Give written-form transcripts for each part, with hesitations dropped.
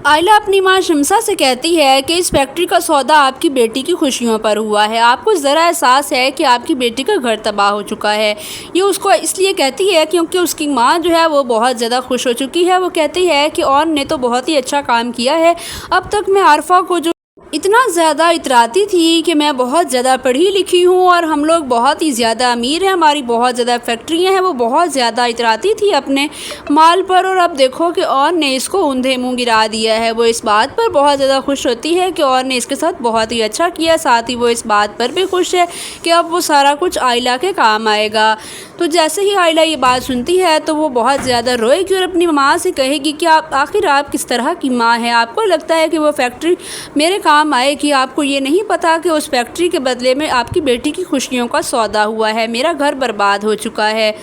आयला अपनी माँ शम्सा से कहती है कि इस फैक्ट्री का सौदा आपकी बेटी की खुशियों पर हुआ है। आपको ज़रा एहसास है कि आपकी बेटी का घर तबाह हो चुका है। ये उसको इसलिए कहती है क्योंकि उसकी माँ जो है वो बहुत ज़्यादा खुश हो चुकी है। वो कहती है कि ऑन ने तो बहुत ही अच्छा काम किया है। अब तक मैं आरफा को जो इतना ज़्यादा इतराती थी कि मैं बहुत ज़्यादा पढ़ी लिखी हूँ और हम लोग बहुत ही ज़्यादा अमीर हैं, हमारी बहुत ज़्यादा फैक्ट्रियाँ हैं, वो बहुत ज़्यादा इतराती थी अपने माल पर। और अब देखो कि और ने इसको ऊंधे मुँह गिरा दिया है। वो इस बात पर बहुत ज़्यादा खुश होती है कि और ने इसके साथ बहुत ही अच्छा किया। साथ ही वो इस बात पर भी खुश है कि अब वो सारा कुछ आयला के काम आएगा। तो जैसे ही आयला ये बात सुनती है तो वो बहुत ज़्यादा रोएगी और अपनी माँ से कहेगी कि आखिर आप किस तरह की माँ हैं। आपको लगता है कि वो फैक्ट्री मेरे काम आएगी। आपको ये नहीं पता कि उस फैक्ट्री के बदले में आपकी बेटी की खुशियों का सौदा हुआ है। मेरा घर बर्बाद हो चुका है।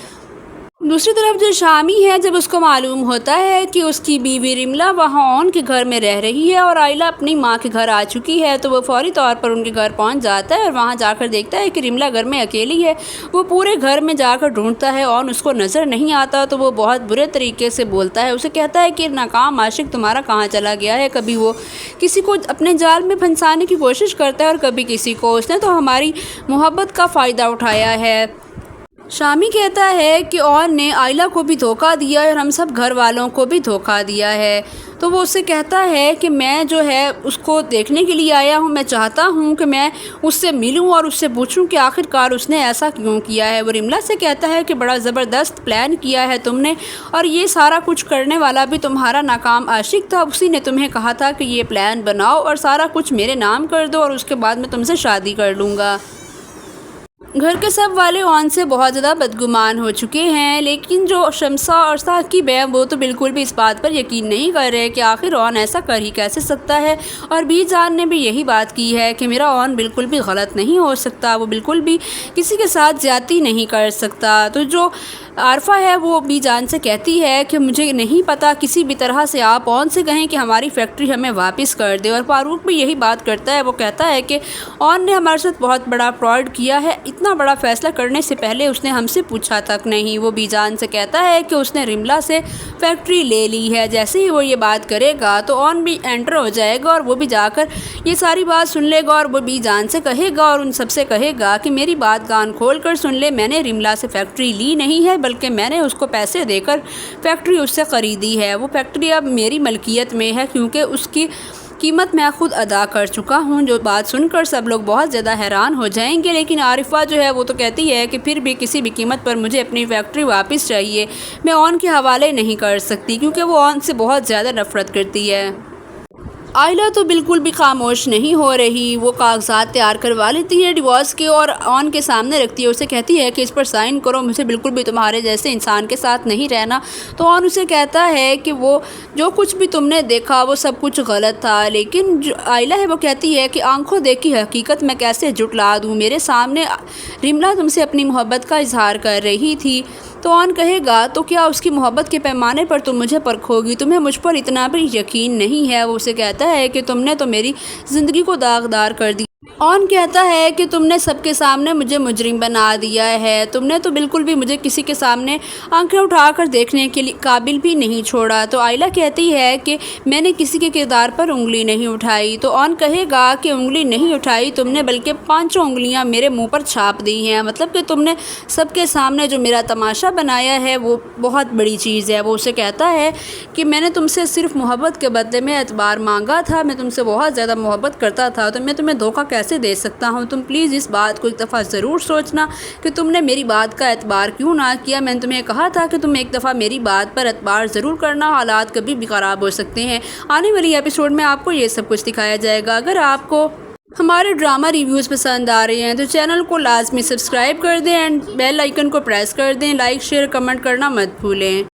दूसरी तरफ जो शामी है, जब उसको मालूम होता है कि उसकी बीवी रिमला वहाँ ऑन के घर में रह रही है और आयला अपनी माँ के घर आ चुकी है, तो वो फौरी तौर पर उनके घर पहुँच जाता है और वहाँ जाकर देखता है कि रिमला घर में अकेली है। वो पूरे घर में जाकर ढूंढता है, ऑन उसको नज़र नहीं आता। तो वो बहुत बुरे तरीके से बोलता है, उसे कहता है कि नाकाम आशिक तुम्हारा कहाँ चला गया है। कभी वो किसी को अपने जाल में फंसाने की कोशिश करता है और कभी किसी को। उसने तो हमारी मोहब्बत का फ़ायदा उठाया है। शामी कहता है कि ऑन ने आयला को भी धोखा दिया और हम सब घर वालों को भी धोखा दिया है। तो वो उससे कहता है कि मैं जो है उसको देखने के लिए आया हूँ। मैं चाहता हूँ कि मैं उससे मिलूँ और उससे पूछूँ कि आखिरकार उसने ऐसा क्यों किया है। वो रिमला से कहता है कि बड़ा ज़बरदस्त प्लान किया है तुमने, और ये सारा कुछ करने वाला भी तुम्हारा नाकाम आशिक था। उसी ने तुम्हें कहा था कि ये प्लान बनाओ और सारा कुछ मेरे नाम कर दो और उसके बाद मैं तुमसे शादी कर लूँगा। घर के सब वाले ऑन से बहुत ज़्यादा बदगुमान हो चुके हैं, लेकिन जो शम्सा और साकिब है वो तो बिल्कुल भी इस बात पर यकीन नहीं कर रहे कि आखिर ऑन ऐसा कर ही कैसे सकता है। और बीजान ने भी यही बात की है कि मेरा ऑन बिल्कुल भी गलत नहीं हो सकता, वो बिल्कुल भी किसी के साथ ज़्यादती नहीं कर सकता। तो जो आरफा है वो बीजान से कहती है कि मुझे नहीं पता, किसी भी तरह से आप ऑन से कहें कि हमारी फैक्ट्री हमें वापस कर दे। और फारूक भी यही बात करता है। वो कहता है कि ऑन ने हमारे साथ बहुत बड़ा फ्रॉड किया है। इतना बड़ा फैसला करने से पहले उसने हमसे पूछा तक नहीं। वो बीजान से कहता है कि उसने रिमला से फैक्ट्री ले ली है। जैसे ही वो ये बात करेगा तो ऑन भी एंटर हो जाएगा और वो भी जाकर ये सारी बात सुन लेगा और वो बीजान से कहेगा और उन सबसे कहेगा कि मेरी बात कान खोल कर सुन ले, मैंने रिमला से फैक्ट्री ली नहीं है, बल्कि मैंने उसको पैसे देकर फैक्ट्री उससे ख़रीदी है। वो फैक्ट्री अब मेरी मलकियत में है क्योंकि उसकी कीमत मैं खुद अदा कर चुका हूँ। जो बात सुनकर सब लोग बहुत ज़्यादा हैरान हो जाएंगे, लेकिन आरिफा जो है वो तो कहती है कि फिर भी किसी भी कीमत पर मुझे अपनी फैक्ट्री वापस चाहिए। मैं ऑन के हवाले नहीं कर सकती क्योंकि वो ऑन से बहुत ज़्यादा नफरत करती है। आयला तो बिल्कुल भी खामोश नहीं हो रही। वो कागजात तैयार करवा लेती है डिवोर्स के और ऑन के सामने रखती है। उसे कहती है कि इस पर साइन करो, मुझे बिल्कुल भी तुम्हारे जैसे इंसान के साथ नहीं रहना। तो ऑन उसे कहता है कि वो जो कुछ भी तुमने देखा वो सब कुछ गलत था। लेकिन जो आयला है वो कहती है कि आंखों देखी हकीकत मैं कैसे जुटला दूँ। मेरे सामने रिमला तुमसे अपनी मोहब्बत का इजहार कर रही थी। तो ऑन कहेगा तो क्या उसकी मोहब्बत के पैमाने पर तुम मुझे परखोगी? तुम्हें मुझ पर इतना भी यकीन नहीं है। वो उसे कहता है कि तुमने तो मेरी ज़िंदगी को दागदार कर दिया। ऑन कहता है कि तुमने सबके सामने मुझे मुजरिम बना दिया है। तुमने तो बिल्कुल भी मुझे किसी के सामने आंखें उठाकर देखने के लिए काबिल भी नहीं छोड़ा। तो आयला कहती है कि मैंने किसी के किरदार पर उंगली नहीं उठाई। तो ऑन कहेगा कि उंगली नहीं उठाई तुमने, बल्कि 5 उंगलियां मेरे मुंह पर छाप दी हैं। मतलब कि तुमने सबके सामने जो मेरा तमाशा बनाया है वो बहुत बड़ी चीज़ है। वो उसे कहता है कि मैंने तुमसे सिर्फ मोहब्बत के बदले में एतबार मांगा था, मैं तुमसे बहुत ज़्यादा मोहब्बत करता था, तो मैं तुम्हें धोखा कैसे दे सकता हूँ। तुम प्लीज़ इस बात को एक दफ़ा ज़रूर सोचना कि तुमने मेरी बात का एतबार क्यों ना किया। मैंने तुम्हें कहा था कि तुम एक दफ़ा मेरी बात पर एतबार ज़रूर करना, हालात कभी भी ख़राब हो सकते हैं। आने वाली एपिसोड में आपको ये सब कुछ दिखाया जाएगा। अगर आपको हमारे ड्रामा रिव्यूज़ पसंद आ रहे हैं तो चैनल को लाजमी सब्सक्राइब कर दें एंड बेल आइकन को प्रेस कर दें। लाइक शेयर कमेंट करना मत भूलें।